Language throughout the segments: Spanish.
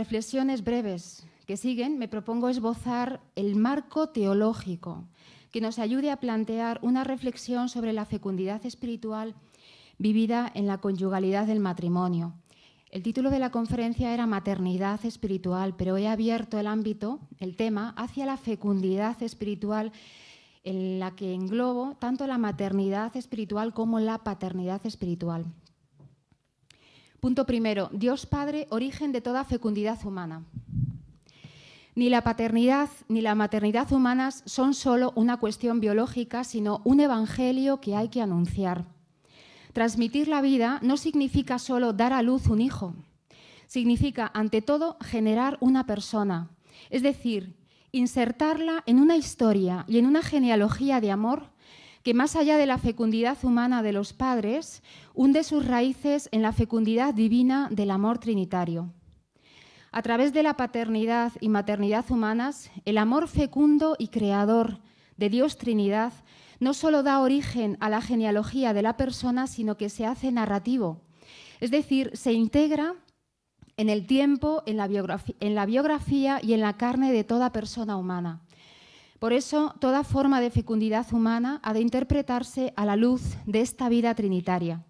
reflexiones breves que siguen, me propongo esbozar el marco teológico que nos ayude a plantear una reflexión sobre la fecundidad espiritual vivida en la conyugalidad del matrimonio. El título de la conferencia era Maternidad espiritual, pero he abierto el ámbito, el tema, hacia la fecundidad espiritual, en la que englobo tanto la maternidad espiritual como la paternidad espiritual. Punto primero, Dios Padre, origen de toda fecundidad humana. Ni la paternidad ni la maternidad humanas son solo una cuestión biológica, sino un evangelio que hay que anunciar. Transmitir la vida no significa solo dar a luz un hijo, significa, ante todo, generar una persona, es decir, insertarla en una historia y en una genealogía de amor que, más allá de la fecundidad humana de los padres, hunde sus raíces en la fecundidad divina del amor trinitario. A través de la paternidad y maternidad humanas, el amor fecundo y creador de Dios Trinidad no solo da origen a la genealogía de la persona, sino que se hace narrativo, es decir, se integra en el tiempo, en la biografía y en la carne de toda persona humana. Por eso, toda forma de fecundidad humana ha de interpretarse a la luz de esta vida trinitaria.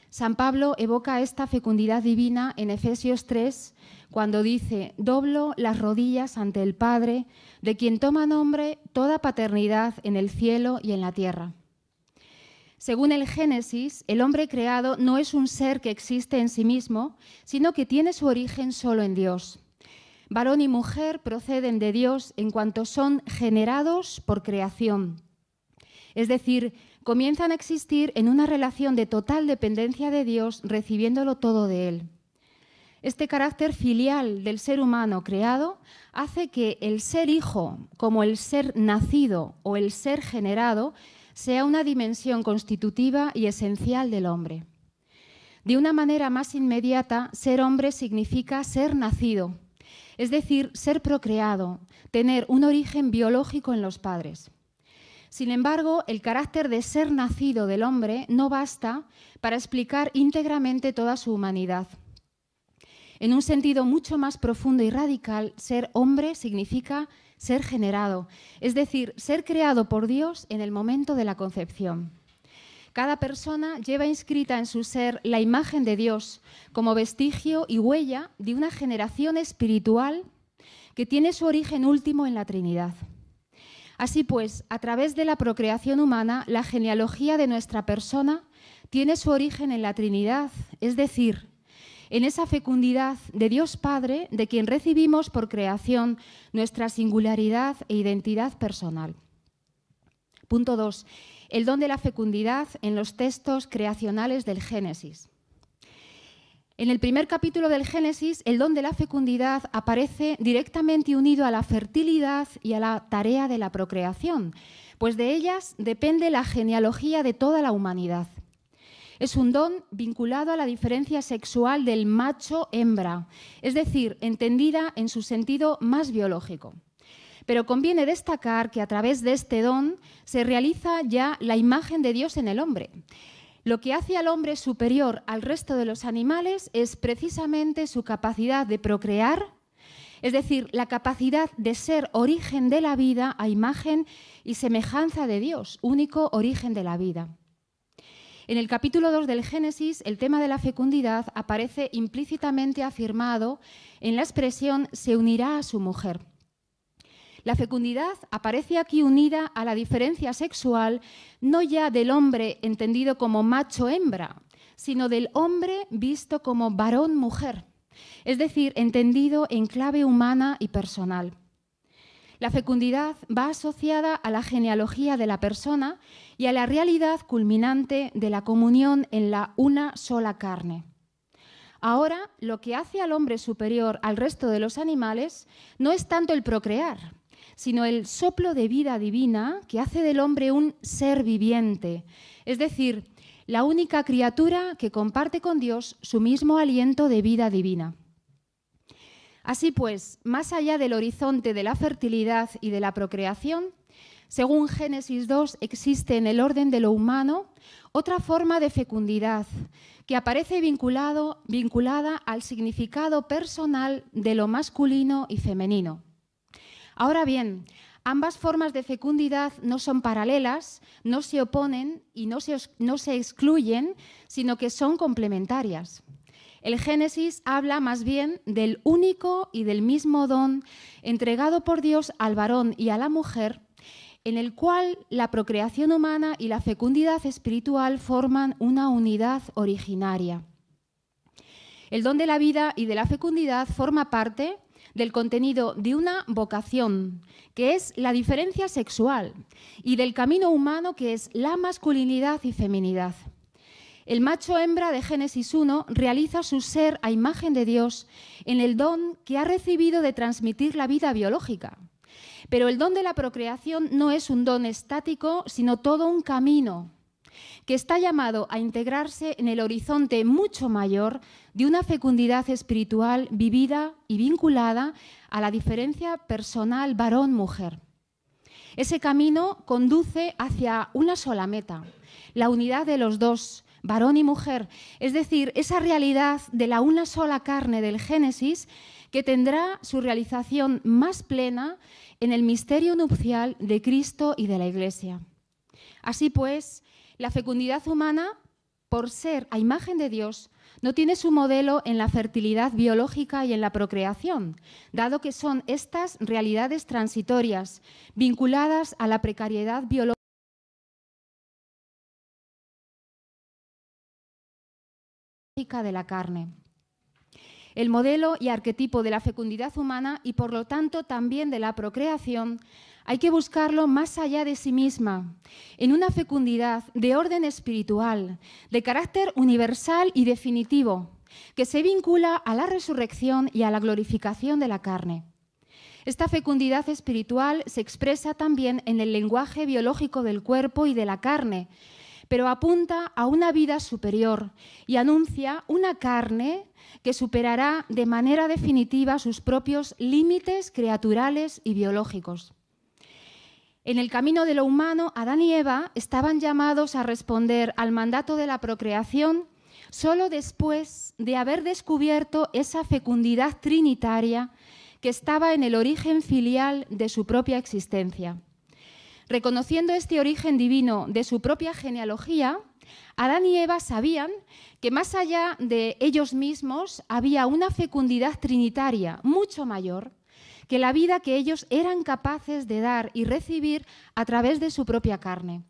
San Pablo evoca esta fecundidad divina en Efesios 3, cuando dice: «Doblo las rodillas ante el Padre, de quien toma nombre toda paternidad en el cielo y en la tierra». Según el Génesis, el hombre creado no es un ser que existe en sí mismo, sino que tiene su origen solo en Dios. Varón y mujer proceden de Dios en cuanto son generados por creación. Es decir, comienzan a existir en una relación de total dependencia de Dios, recibiéndolo todo de Él. Este carácter filial del ser humano creado hace que el ser hijo, como el ser nacido o el ser generado, sea una dimensión constitutiva y esencial del hombre. De una manera más inmediata, ser hombre significa ser nacido, es decir, ser procreado, tener un origen biológico en los padres. Sin embargo, el carácter de ser nacido del hombre no basta para explicar íntegramente toda su humanidad. En un sentido mucho más profundo y radical, ser hombre significa ser generado, es decir, ser creado por Dios en el momento de la concepción. Cada persona lleva inscrita en su ser la imagen de Dios como vestigio y huella de una generación espiritual que tiene su origen último en la Trinidad. Así pues, a través de la procreación humana, la genealogía de nuestra persona tiene su origen en la Trinidad, es decir, en esa fecundidad de Dios Padre, de quien recibimos por creación nuestra singularidad e identidad personal. Punto 2. El don de la fecundidad en los textos creacionales del Génesis. En el primer capítulo del Génesis, el don de la fecundidad aparece directamente unido a la fertilidad y a la tarea de la procreación, pues de ellas depende la genealogía de toda la humanidad. Es un don vinculado a la diferencia sexual del macho-hembra, es decir, entendida en su sentido más biológico. Pero conviene destacar que a través de este don se realiza ya la imagen de Dios en el hombre. Lo que hace al hombre superior al resto de los animales es precisamente su capacidad de procrear, es decir, la capacidad de ser origen de la vida a imagen y semejanza de Dios, único origen de la vida. En el capítulo 2 del Génesis, el tema de la fecundidad aparece implícitamente afirmado en la expresión «se unirá a su mujer». La fecundidad aparece aquí unida a la diferencia sexual no ya del hombre entendido como macho-hembra, sino del hombre visto como varón-mujer, es decir, entendido en clave humana y personal. La fecundidad va asociada a la genealogía de la persona y a la realidad culminante de la comunión en la una sola carne. Ahora, lo que hace al hombre superior al resto de los animales no es tanto el procrear, sino el soplo de vida divina que hace del hombre un ser viviente, es decir, la única criatura que comparte con Dios su mismo aliento de vida divina. Así pues, más allá del horizonte de la fertilidad y de la procreación, Según Génesis 2, existe en el orden de lo humano otra forma de fecundidad que aparece vinculada al significado personal de lo masculino y femenino. Ahora bien, ambas formas de fecundidad no son paralelas, no se oponen y no se excluyen, sino que son complementarias. El Génesis habla más bien del único y del mismo don entregado por Dios al varón y a la mujer, en el cual la procreación humana y la fecundidad espiritual forman una unidad originaria. El don de la vida y de la fecundidad forma parte del contenido de una vocación, que es la diferencia sexual, y del camino humano, que es la masculinidad y feminidad. El macho hembra de Génesis 1 realiza su ser a imagen de Dios en el don que ha recibido de transmitir la vida biológica. Pero el don de la procreación no es un don estático, sino todo un camino que está llamado a integrarse en el horizonte mucho mayor de una fecundidad espiritual vivida y vinculada a la diferencia personal varón-mujer. Ese camino conduce hacia una sola meta, la unidad de los dos, varón y mujer, es decir, esa realidad de la una sola carne del Génesis que tendrá su realización más plena en el misterio nupcial de Cristo y de la Iglesia. Así pues, la fecundidad humana, por ser a imagen de Dios, no tiene su modelo en la fertilidad biológica y en la procreación, dado que son estas realidades transitorias, vinculadas a la precariedad biológica de la carne. El modelo y arquetipo de la fecundidad humana y, por lo tanto, también de la procreación, hay que buscarlo más allá de sí misma, en una fecundidad de orden espiritual, de carácter universal y definitivo, que se vincula a la resurrección y a la glorificación de la carne. Esta fecundidad espiritual se expresa también en el lenguaje biológico del cuerpo y de la carne, pero apunta a una vida superior y anuncia una carne que superará de manera definitiva sus propios límites creaturales y biológicos. En el camino de lo humano, Adán y Eva estaban llamados a responder al mandato de la procreación solo después de haber descubierto esa fecundidad trinitaria que estaba en el origen filial de su propia existencia. Reconociendo este origen divino de su propia genealogía, Adán y Eva sabían que más allá de ellos mismos había una fecundidad trinitaria mucho mayor que la vida que ellos eran capaces de dar y recibir a través de su propia carne.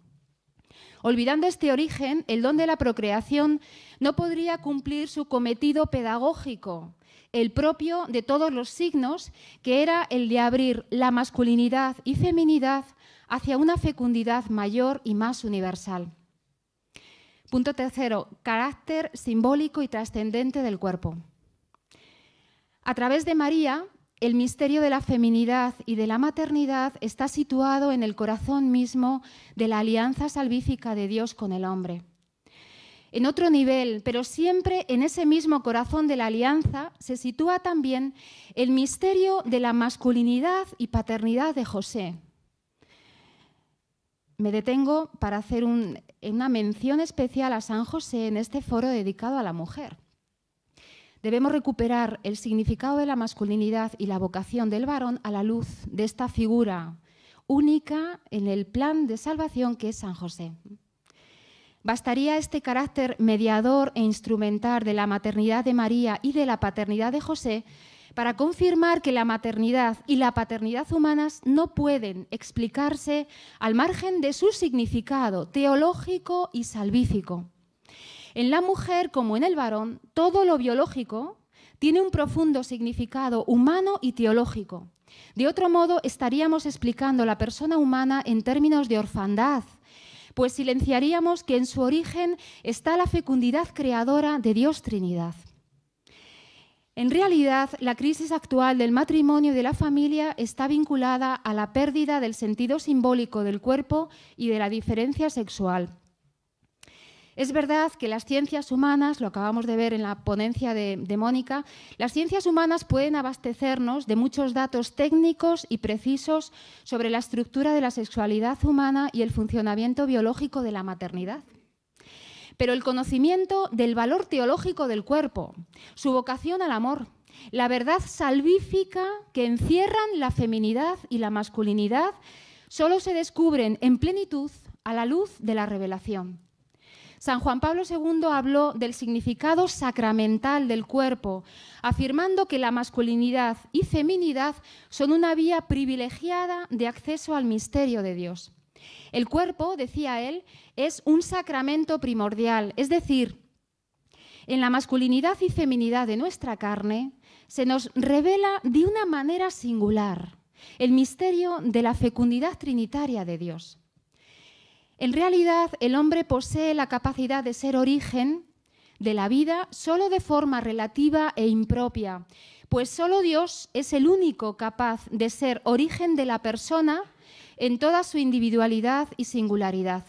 Olvidando este origen, el don de la procreación no podría cumplir su cometido pedagógico, el propio de todos los signos, que era el de abrir la masculinidad y feminidad hacia una fecundidad mayor y más universal. Punto tercero, carácter simbólico y trascendente del cuerpo. A través de María, el misterio de la feminidad y de la maternidad está situado en el corazón mismo de la alianza salvífica de Dios con el hombre. En otro nivel, pero siempre en ese mismo corazón de la alianza, se sitúa también el misterio de la masculinidad y paternidad de José. Me detengo para hacer una mención especial a San José en este foro dedicado a la mujer. Debemos recuperar el significado de la masculinidad y la vocación del varón a la luz de esta figura única en el plan de salvación que es San José. Bastaría este carácter mediador e instrumental de la maternidad de María y de la paternidad de José para confirmar que la maternidad y la paternidad humanas no pueden explicarse al margen de su significado teológico y salvífico. En la mujer, como en el varón, todo lo biológico tiene un profundo significado humano y teológico. De otro modo, estaríamos explicando la persona humana en términos de orfandad, pues silenciaríamos que en su origen está la fecundidad creadora de Dios Trinidad. En realidad, la crisis actual del matrimonio y de la familia está vinculada a la pérdida del sentido simbólico del cuerpo y de la diferencia sexual. Es verdad que las ciencias humanas, lo acabamos de ver en la ponencia de Mónica, las ciencias humanas pueden abastecernos de muchos datos técnicos y precisos sobre la estructura de la sexualidad humana y el funcionamiento biológico de la maternidad. Pero el conocimiento del valor teológico del cuerpo, su vocación al amor, la verdad salvífica que encierran la feminidad y la masculinidad, solo se descubren en plenitud a la luz de la revelación. San Juan Pablo II habló del significado sacramental del cuerpo, afirmando que la masculinidad y feminidad son una vía privilegiada de acceso al misterio de Dios. El cuerpo, decía él, es un sacramento primordial, es decir, en la masculinidad y feminidad de nuestra carne se nos revela de una manera singular el misterio de la fecundidad trinitaria de Dios. En realidad, el hombre posee la capacidad de ser origen de la vida solo de forma relativa e impropia, pues solo Dios es el único capaz de ser origen de la persona en toda su individualidad y singularidad.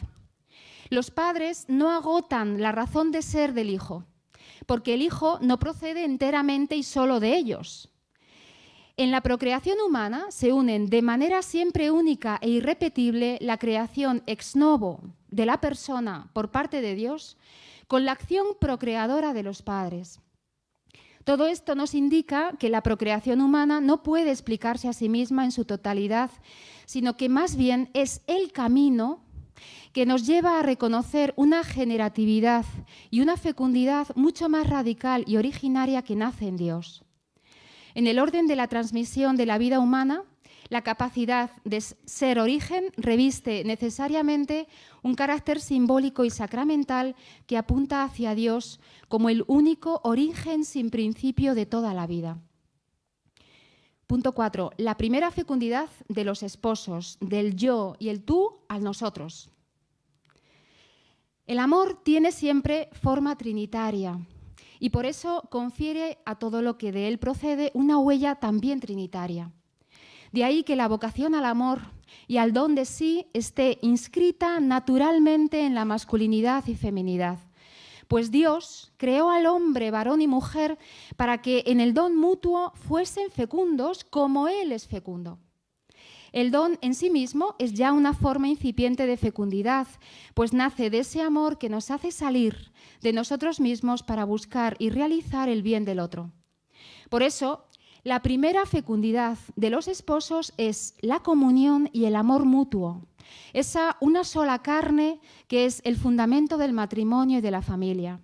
Los padres no agotan la razón de ser del hijo, porque el hijo no procede enteramente y solo de ellos. En la procreación humana se unen de manera siempre única e irrepetible la creación ex novo de la persona por parte de Dios con la acción procreadora de los padres. Todo esto nos indica que la procreación humana no puede explicarse a sí misma en su totalidad, sino que más bien es el camino que nos lleva a reconocer una generatividad y una fecundidad mucho más radical y originaria que nace en Dios. En el orden de la transmisión de la vida humana, la capacidad de ser origen reviste necesariamente un carácter simbólico y sacramental que apunta hacia Dios como el único origen sin principio de toda la vida. Punto 4. La primera fecundidad de los esposos, del yo y el tú al nosotros. El amor tiene siempre forma trinitaria. Y por eso confiere a todo lo que de él procede una huella también trinitaria. De ahí que la vocación al amor y al don de sí esté inscrita naturalmente en la masculinidad y feminidad. Pues Dios creó al hombre, varón y mujer, para que en el don mutuo fuesen fecundos como él es fecundo. El don en sí mismo es ya una forma incipiente de fecundidad, pues nace de ese amor que nos hace salir de nosotros mismos para buscar y realizar el bien del otro. Por eso, la primera fecundidad de los esposos es la comunión y el amor mutuo, esa una sola carne que es el fundamento del matrimonio y de la familia.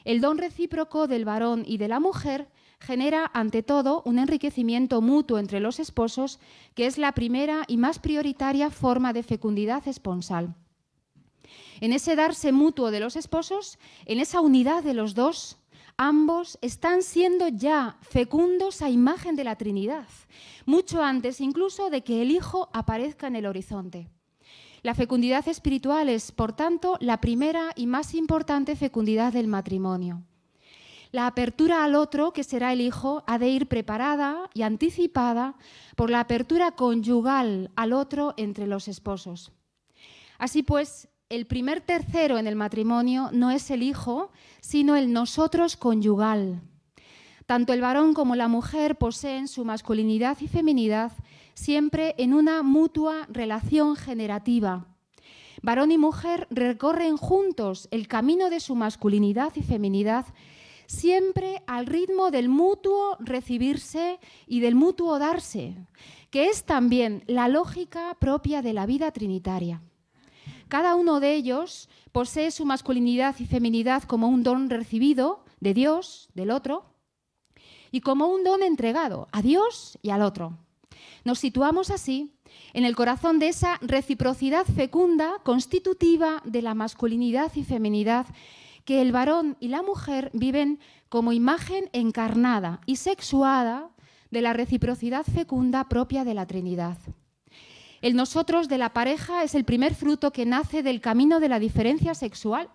El don recíproco del varón y de la mujer genera, ante todo, un enriquecimiento mutuo entre los esposos, que es la primera y más prioritaria forma de fecundidad esponsal. En ese darse mutuo de los esposos, en esa unidad de los dos, ambos están siendo ya fecundos a imagen de la Trinidad, mucho antes incluso de que el Hijo aparezca en el horizonte. La fecundidad espiritual es, por tanto, la primera y más importante fecundidad del matrimonio. La apertura al otro, que será el hijo, ha de ir preparada y anticipada por la apertura conyugal al otro entre los esposos. Así pues, el primer tercero en el matrimonio no es el hijo, sino el nosotros conyugal. Tanto el varón como la mujer poseen su masculinidad y feminidad siempre en una mutua relación generativa. Varón y mujer recorren juntos el camino de su masculinidad y feminidad siempre al ritmo del mutuo recibirse y del mutuo darse, que es también la lógica propia de la vida trinitaria. Cada uno de ellos posee su masculinidad y feminidad como un don recibido de Dios, del otro, y como un don entregado a Dios y al otro. Nos situamos así en el corazón de esa reciprocidad fecunda constitutiva de la masculinidad y feminidad que el varón y la mujer viven como imagen encarnada y sexuada de la reciprocidad fecunda propia de la Trinidad. El nosotros de la pareja es el primer fruto que nace del camino de la diferencia sexual,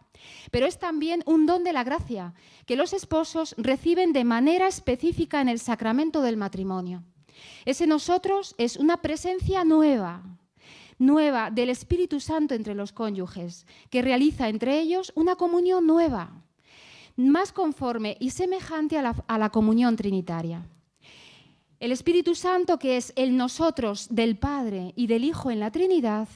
pero es también un don de la gracia que los esposos reciben de manera específica en el sacramento del matrimonio. Ese nosotros es una presencia nueva, nueva del Espíritu Santo entre los cónyuges, que realiza entre ellos una comunión nueva, más conforme y semejante a la comunión trinitaria. El Espíritu Santo, que es el nosotros del Padre y del Hijo en la Trinidad,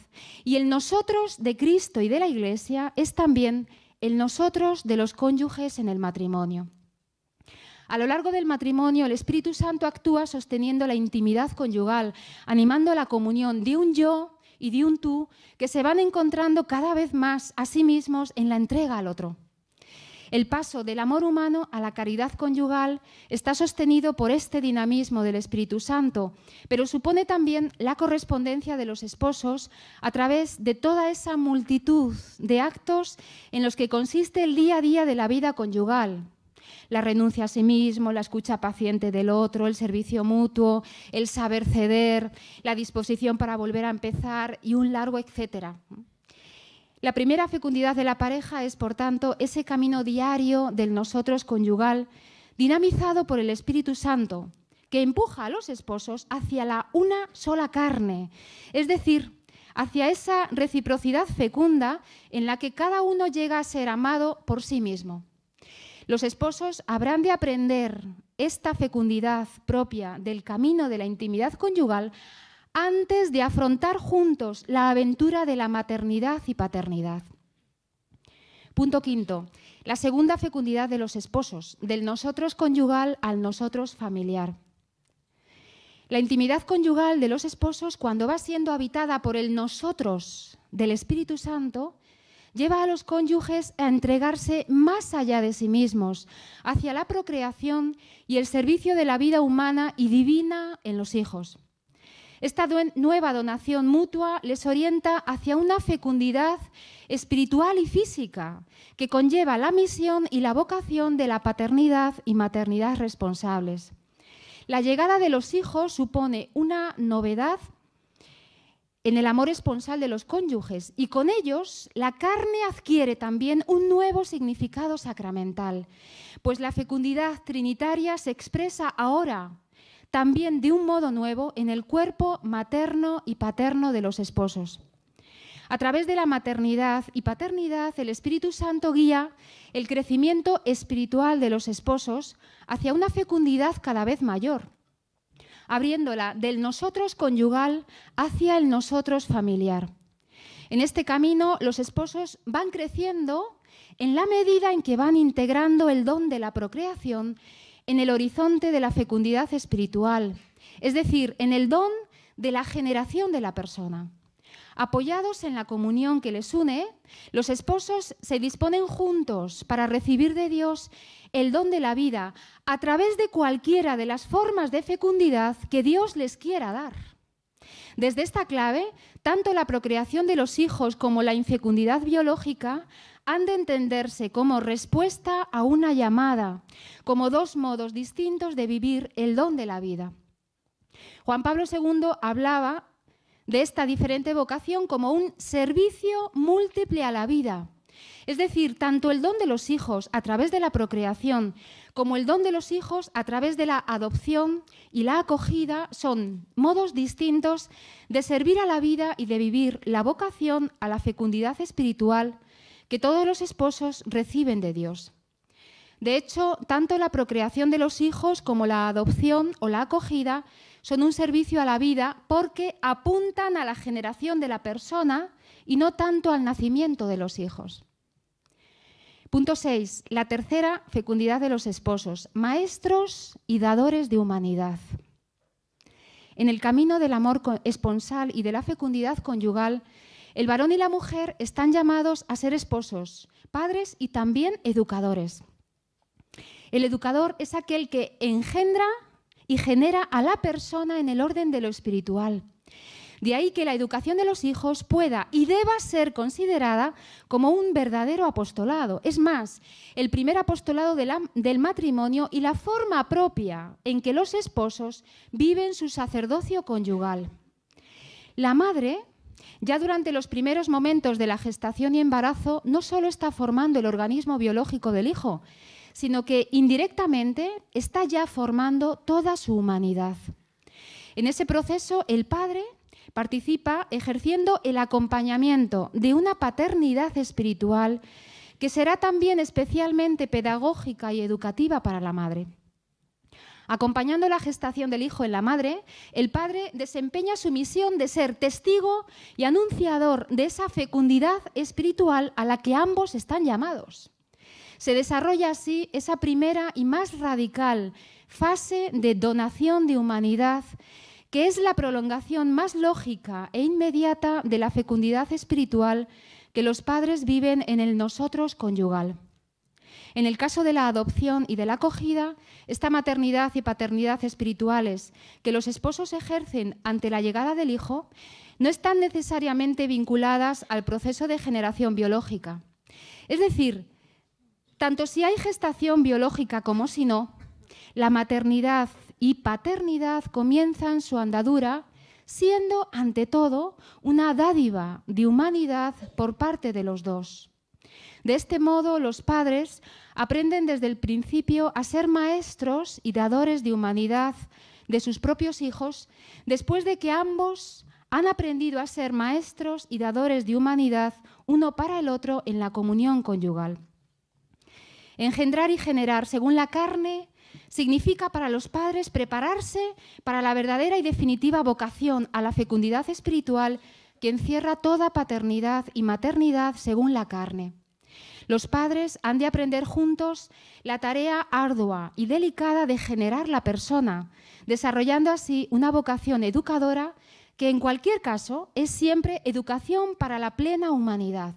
y el nosotros de Cristo y de la Iglesia, es también el nosotros de los cónyuges en el matrimonio. A lo largo del matrimonio, el Espíritu Santo actúa sosteniendo la intimidad conyugal, animando la comunión de un yo y de un tú que se van encontrando cada vez más a sí mismos en la entrega al otro. El paso del amor humano a la caridad conyugal está sostenido por este dinamismo del Espíritu Santo, pero supone también la correspondencia de los esposos a través de toda esa multitud de actos en los que consiste el día a día de la vida conyugal. La renuncia a sí mismo, la escucha paciente del otro, el servicio mutuo, el saber ceder, la disposición para volver a empezar y un largo etcétera. La primera fecundidad de la pareja es, por tanto, ese camino diario del nosotros conyugal, dinamizado por el Espíritu Santo, que empuja a los esposos hacia la una sola carne, es decir, hacia esa reciprocidad fecunda en la que cada uno llega a ser amado por sí mismo. Los esposos habrán de aprender esta fecundidad propia del camino de la intimidad conyugal antes de afrontar juntos la aventura de la maternidad y paternidad. Punto quinto, la segunda fecundidad de los esposos, del nosotros conyugal al nosotros familiar. La intimidad conyugal de los esposos, cuando va siendo habitada por el nosotros del Espíritu Santo, lleva a los cónyuges a entregarse más allá de sí mismos, hacia la procreación y el servicio de la vida humana y divina en los hijos. Esta nueva donación mutua les orienta hacia una fecundidad espiritual y física que conlleva la misión y la vocación de la paternidad y maternidad responsables. La llegada de los hijos supone una novedad en el amor esponsal de los cónyuges y con ellos la carne adquiere también un nuevo significado sacramental, pues la fecundidad trinitaria se expresa ahora también de un modo nuevo en el cuerpo materno y paterno de los esposos. A través de la maternidad y paternidad, el Espíritu Santo guía el crecimiento espiritual de los esposos hacia una fecundidad cada vez mayor, abriéndola del nosotros conyugal hacia el nosotros familiar. En este camino, los esposos van creciendo en la medida en que van integrando el don de la procreación en el horizonte de la fecundidad espiritual, es decir, en el don de la generación de la persona. Apoyados en la comunión que les une, los esposos se disponen juntos para recibir de Dios el don de la vida a través de cualquiera de las formas de fecundidad que Dios les quiera dar. Desde esta clave, tanto la procreación de los hijos como la infecundidad biológica han de entenderse como respuesta a una llamada, como dos modos distintos de vivir el don de la vida. Juan Pablo II hablaba de esta diferente vocación como un servicio múltiple a la vida. Es decir, tanto el don de los hijos a través de la procreación como el don de los hijos a través de la adopción y la acogida son modos distintos de servir a la vida y de vivir la vocación a la fecundidad espiritual que todos los esposos reciben de Dios. De hecho, tanto la procreación de los hijos como la adopción o la acogida son un servicio a la vida porque apuntan a la generación de la persona y no tanto al nacimiento de los hijos. Punto 6. La tercera fecundidad de los esposos, maestros y dadores de humanidad. En el camino del amor esponsal y de la fecundidad conyugal, el varón y la mujer están llamados a ser esposos, padres y también educadores. El educador es aquel que engendra y genera a la persona en el orden de lo espiritual. De ahí que la educación de los hijos pueda y deba ser considerada como un verdadero apostolado. Es más, el primer apostolado del matrimonio y la forma propia en que los esposos viven su sacerdocio conyugal. La madre, ya durante los primeros momentos de la gestación y embarazo, no solo está formando el organismo biológico del hijo, sino que indirectamente está ya formando toda su humanidad. En ese proceso, el padre participa ejerciendo el acompañamiento de una paternidad espiritual que será también especialmente pedagógica y educativa para la madre. Acompañando la gestación del hijo en la madre, el padre desempeña su misión de ser testigo y anunciador de esa fecundidad espiritual a la que ambos están llamados. Se desarrolla así esa primera y más radical fase de donación de humanidad, que es la prolongación más lógica e inmediata de la fecundidad espiritual que los padres viven en el nosotros conyugal. En el caso de la adopción y de la acogida, esta maternidad y paternidad espirituales que los esposos ejercen ante la llegada del hijo no están necesariamente vinculadas al proceso de generación biológica. Es decir, tanto si hay gestación biológica como si no, la maternidad y paternidad comienzan su andadura siendo, ante todo, una dádiva de humanidad por parte de los dos. De este modo, los padres aprenden desde el principio a ser maestros y dadores de humanidad de sus propios hijos, después de que ambos han aprendido a ser maestros y dadores de humanidad uno para el otro en la comunión conyugal. Engendrar y generar según la carne significa para los padres prepararse para la verdadera y definitiva vocación a la fecundidad espiritual que encierra toda paternidad y maternidad según la carne. Los padres han de aprender juntos la tarea ardua y delicada de generar la persona, desarrollando así una vocación educadora que en cualquier caso es siempre educación para la plena humanidad.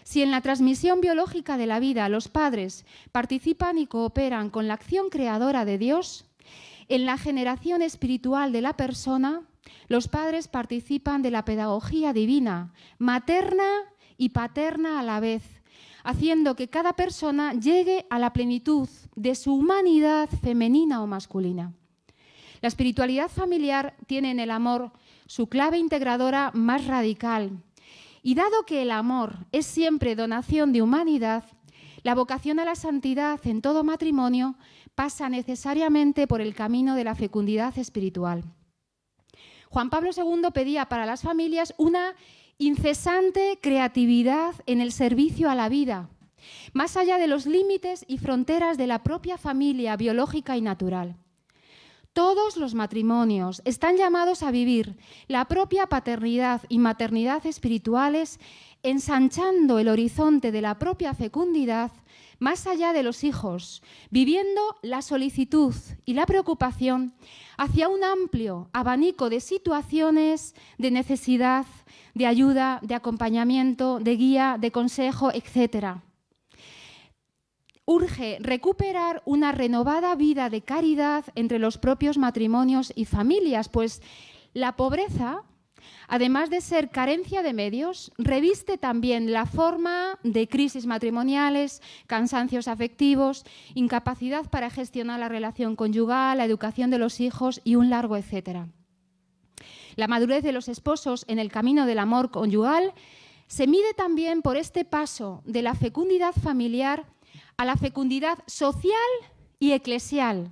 Si en la transmisión biológica de la vida los padres participan y cooperan con la acción creadora de Dios, en la generación espiritual de la persona, los padres participan de la pedagogía divina, materna y paterna a la vez, haciendo que cada persona llegue a la plenitud de su humanidad femenina o masculina. La espiritualidad familiar tiene en el amor su clave integradora más radical. Y dado que el amor es siempre donación de humanidad, la vocación a la santidad en todo matrimonio pasa necesariamente por el camino de la fecundidad espiritual. Juan Pablo II pedía para las familias una incesante creatividad en el servicio a la vida, más allá de los límites y fronteras de la propia familia biológica y natural. Todos los matrimonios están llamados a vivir la propia paternidad y maternidad espirituales, ensanchando el horizonte de la propia fecundidad más allá de los hijos, viviendo la solicitud y la preocupación hacia un amplio abanico de situaciones de necesidad, de ayuda, de acompañamiento, de guía, de consejo, etc. Urge recuperar una renovada vida de caridad entre los propios matrimonios y familias, pues la pobreza, además de ser carencia de medios, reviste también la forma de crisis matrimoniales, cansancios afectivos, incapacidad para gestionar la relación conyugal, la educación de los hijos y un largo etcétera. La madurez de los esposos en el camino del amor conyugal se mide también por este paso de la fecundidad familiar a la fecundidad social y eclesial.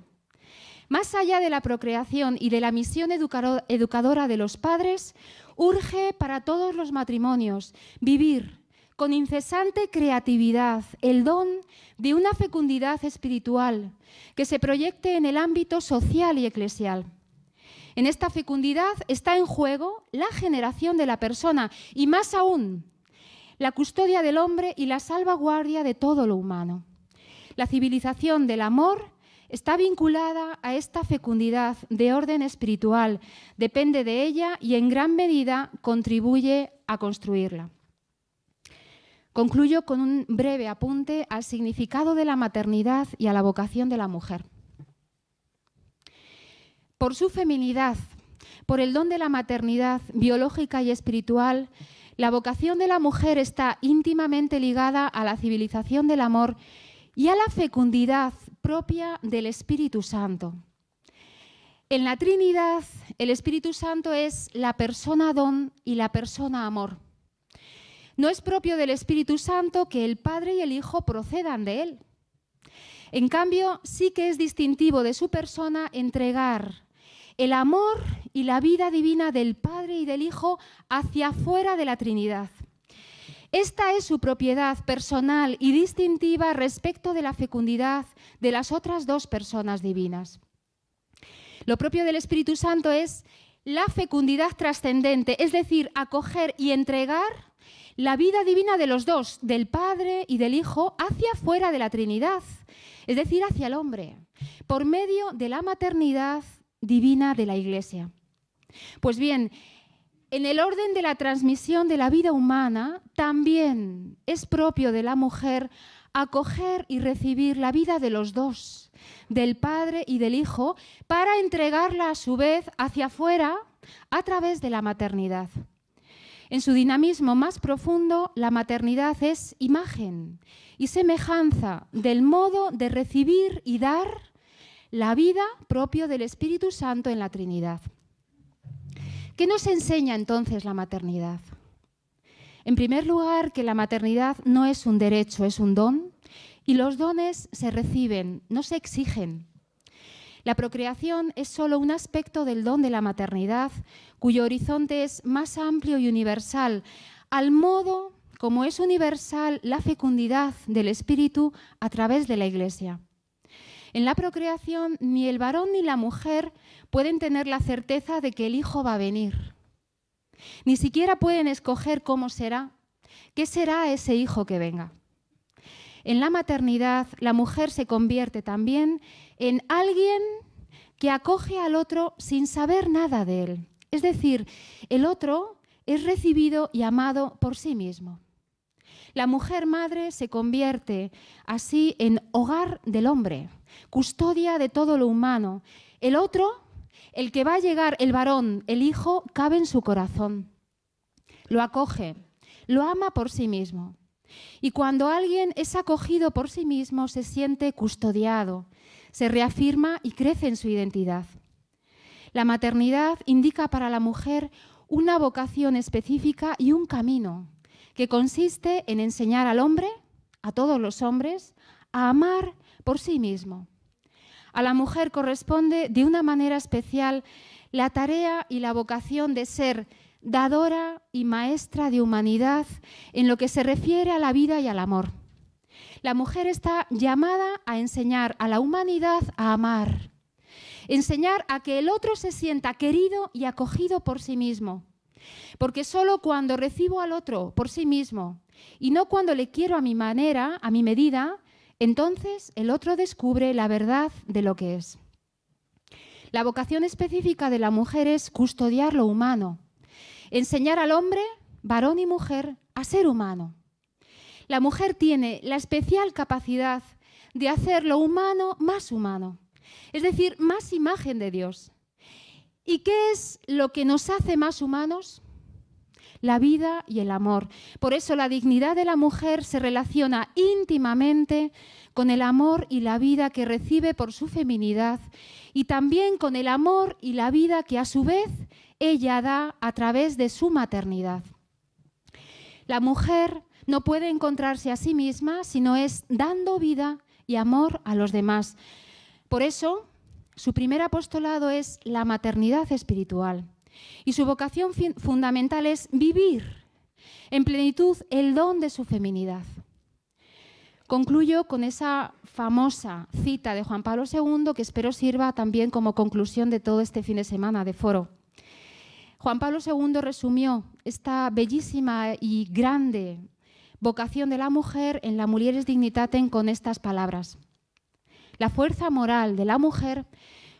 Más allá de la procreación y de la misión educadora de los padres, urge para todos los matrimonios vivir con incesante creatividad el don de una fecundidad espiritual que se proyecte en el ámbito social y eclesial. En esta fecundidad está en juego la generación de la persona y más aún, la custodia del hombre y la salvaguardia de todo lo humano. La civilización del amor está vinculada a esta fecundidad de orden espiritual, depende de ella y en gran medida contribuye a construirla. Concluyo con un breve apunte al significado de la maternidad y a la vocación de la mujer. Por su feminidad, por el don de la maternidad biológica y espiritual, la vocación de la mujer está íntimamente ligada a la civilización del amor y a la fecundidad propia del Espíritu Santo. En la Trinidad, el Espíritu Santo es la persona don y la persona amor. No es propio del Espíritu Santo que el Padre y el Hijo procedan de él. En cambio, sí que es distintivo de su persona entregar el amor y la vida divina del Padre y del Hijo hacia afuera de la Trinidad. Esta es su propiedad personal y distintiva respecto de la fecundidad de las otras dos personas divinas. Lo propio del Espíritu Santo es la fecundidad trascendente, es decir, acoger y entregar la vida divina de los dos, del Padre y del Hijo, hacia afuera de la Trinidad, es decir, hacia el hombre, por medio de la maternidad divina de la Iglesia. Pues bien, en el orden de la transmisión de la vida humana, también es propio de la mujer acoger y recibir la vida de los dos, del Padre y del Hijo, para entregarla a su vez hacia afuera a través de la maternidad. En su dinamismo más profundo, la maternidad es imagen y semejanza del modo de recibir y dar la vida propio del Espíritu Santo en la Trinidad. ¿Qué nos enseña entonces la maternidad? En primer lugar, que la maternidad no es un derecho, es un don, y los dones se reciben, no se exigen. La procreación es solo un aspecto del don de la maternidad, cuyo horizonte es más amplio y universal, al modo como es universal la fecundidad del Espíritu a través de la Iglesia. En la procreación, ni el varón ni la mujer pueden tener la certeza de que el hijo va a venir. Ni siquiera pueden escoger cómo será, qué será ese hijo que venga. En la maternidad, la mujer se convierte también en alguien que acoge al otro sin saber nada de él. Es decir, el otro es recibido y amado por sí mismo. La mujer madre se convierte así en hogar del hombre, custodia de todo lo humano. El otro, el que va a llegar, el varón, el hijo, cabe en su corazón. Lo acoge, lo ama por sí mismo. Y cuando alguien es acogido por sí mismo, se siente custodiado, se reafirma y crece en su identidad. La maternidad indica para la mujer una vocación específica y un camino, que consiste en enseñar al hombre, a todos los hombres, a amar por sí mismo. A la mujer corresponde de una manera especial la tarea y la vocación de ser dadora y maestra de humanidad en lo que se refiere a la vida y al amor. La mujer está llamada a enseñar a la humanidad a amar, enseñar a que el otro se sienta querido y acogido por sí mismo. Porque solo cuando recibo al otro por sí mismo y no cuando le quiero a mi manera, a mi medida, entonces el otro descubre la verdad de lo que es. La vocación específica de la mujer es custodiar lo humano, enseñar al hombre, varón y mujer, a ser humano. La mujer tiene la especial capacidad de hacer lo humano, es decir, más imagen de Dios. ¿Y qué es lo que nos hace más humanos? La vida y el amor. Por eso la dignidad de la mujer se relaciona íntimamente con el amor y la vida que recibe por su feminidad y también con el amor y la vida que a su vez ella da a través de su maternidad. La mujer no puede encontrarse a sí misma si no es dando vida y amor a los demás. Por eso, su primer apostolado es la maternidad espiritual y su vocación fundamental es vivir en plenitud el don de su feminidad. Concluyo con esa famosa cita de Juan Pablo II que espero sirva también como conclusión de todo este fin de semana de foro. Juan Pablo II resumió esta bellísima y grande vocación de la mujer en la Mulieris Dignitatem con estas palabras. La fuerza moral de la mujer,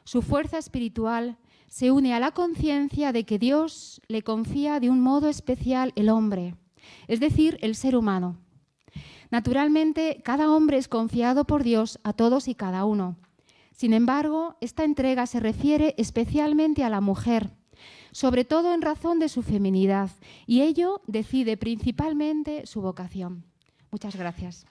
su fuerza espiritual, se une a la conciencia de que Dios le confía de un modo especial el hombre, es decir, el ser humano. Naturalmente, cada hombre es confiado por Dios a todos y cada uno. Sin embargo, esta entrega se refiere especialmente a la mujer, sobre todo en razón de su feminidad, y ello decide principalmente su vocación. Muchas gracias.